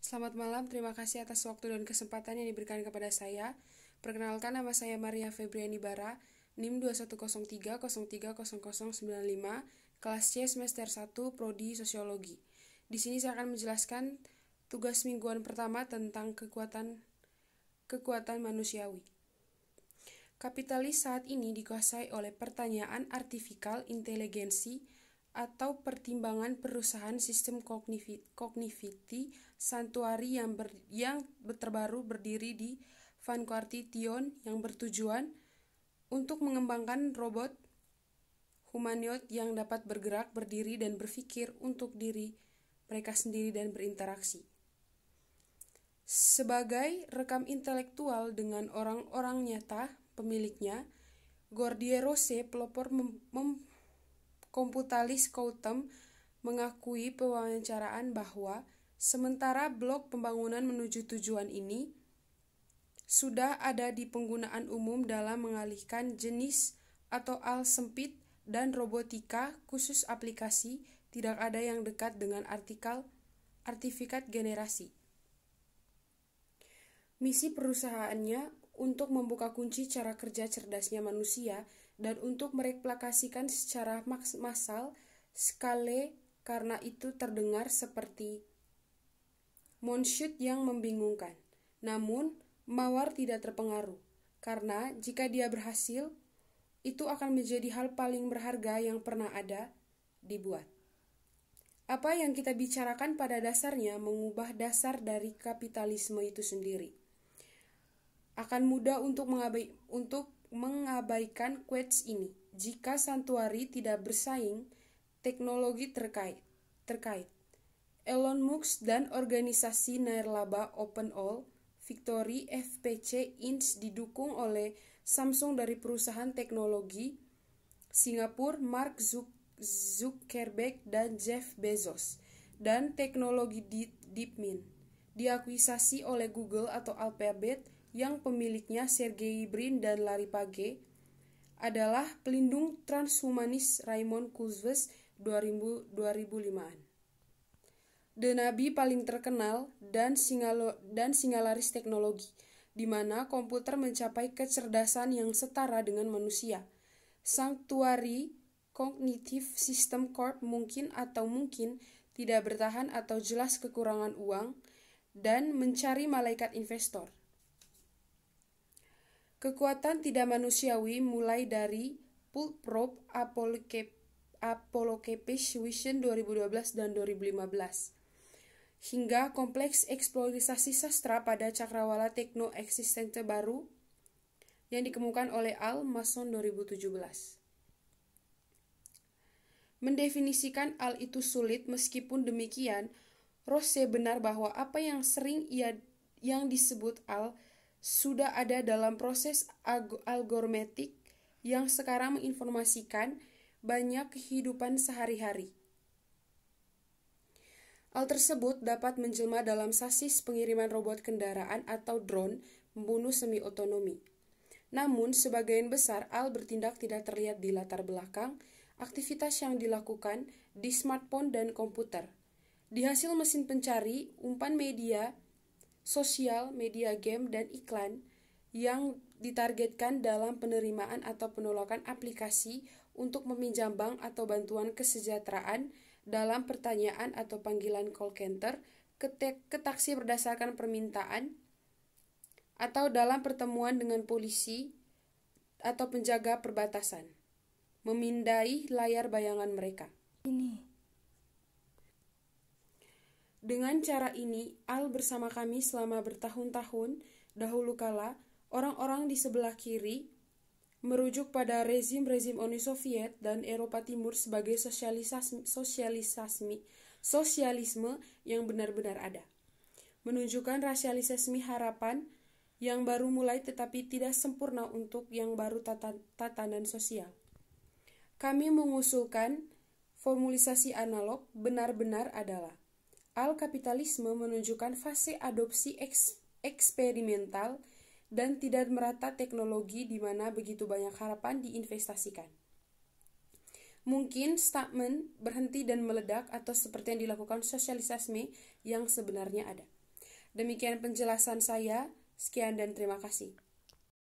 Selamat malam, terima kasih atas waktu dan kesempatan yang diberikan kepada saya. Perkenalkan, nama saya Maria Febriani Bara, NIM 2103030095, kelas C semester 1, Prodi Sosiologi. Di sini saya akan menjelaskan tugas mingguan pertama tentang kekuatan manusiawi. Kapitalis saat ini dikuasai oleh pertanyaan artificial inteligensi atau pertimbangan perusahaan sistem cognivity Santuari yang terbaru berdiri di Vanguardi Tion yang bertujuan untuk mengembangkan robot humanoid yang dapat bergerak, berdiri, dan berpikir untuk diri mereka sendiri dan berinteraksi. Sebagai rekam intelektual dengan orang-orang nyata pemiliknya, Gordie Rose, pelopor komputalis Kautem, mengakui pewawancaraan bahwa sementara blok pembangunan menuju tujuan ini sudah ada di penggunaan umum dalam mengalihkan jenis atau al sempit dan robotika khusus aplikasi, tidak ada yang dekat dengan artifikat generasi. Misi perusahaannya untuk membuka kunci cara kerja cerdasnya manusia dan untuk mereplikasikan secara massal skala, karena itu terdengar seperti moonshot yang membingungkan. Namun, Mawar tidak terpengaruh, karena jika dia berhasil, itu akan menjadi hal paling berharga yang pernah ada dibuat. Apa yang kita bicarakan pada dasarnya mengubah dasar dari kapitalisme itu sendiri. Akan mudah untuk mengabaikan quotes ini. Jika Santuari tidak bersaing, teknologi terkait. Elon Musk dan organisasi nirlaba OpenAI, Victory FPC Inc. didukung oleh Samsung dari perusahaan teknologi Singapura Mark Zuckerberg dan Jeff Bezos, dan teknologi DeepMind diakuisisi oleh Google atau Alphabet yang pemiliknya Sergey Brin dan Larry Page adalah pelindung transhumanis Raymond Kurzweil 2005-an. The Nabi paling terkenal dan singularis teknologi, di mana komputer mencapai kecerdasan yang setara dengan manusia. Sanctuary Cognitive System Corp mungkin tidak bertahan atau jelas kekurangan uang dan mencari malaikat investor. Kekuatan tidak manusiawi mulai dari Pulp Probe, Apollo Capish Vision 2012 dan 2015, hingga kompleks eksploitasi sastra pada cakrawala tekno eksistente baru yang dikemukakan oleh Al Mason 2017. Mendefinisikan Al itu sulit, meskipun demikian, Rose benar bahwa apa yang yang disebut Al sudah ada dalam proses algoritmik yang sekarang menginformasikan banyak kehidupan sehari-hari. Al tersebut dapat menjelma dalam sasis pengiriman robot kendaraan atau drone pembunuh semi-otonomi. Namun, sebagian besar Al bertindak tidak terlihat di latar belakang aktivitas yang dilakukan di smartphone dan komputer. Di hasil mesin pencari, umpan media sosial, media game, dan iklan yang ditargetkan dalam penerimaan atau penolakan aplikasi untuk meminjam bank atau bantuan kesejahteraan dalam pertanyaan atau panggilan call center ke taksi berdasarkan permintaan atau dalam pertemuan dengan polisi atau penjaga perbatasan, memindai layar bayangan mereka. Dengan cara ini, Al bersama kami selama bertahun-tahun dahulu kala, orang-orang di sebelah kiri merujuk pada rezim-rezim Uni Soviet dan Eropa Timur sebagai sosialisme yang benar-benar ada. Menunjukkan rasialisme harapan yang baru mulai tetapi tidak sempurna untuk yang baru tatanan sosial. Kami mengusulkan formulasi analog benar-benar adalah Al-kapitalisme menunjukkan fase adopsi eksperimental dan tidak merata teknologi di mana begitu banyak harapan diinvestasikan. Mungkin statement berhenti dan meledak atau seperti yang dilakukan sosialisme yang sebenarnya ada. Demikian penjelasan saya. Sekian dan terima kasih.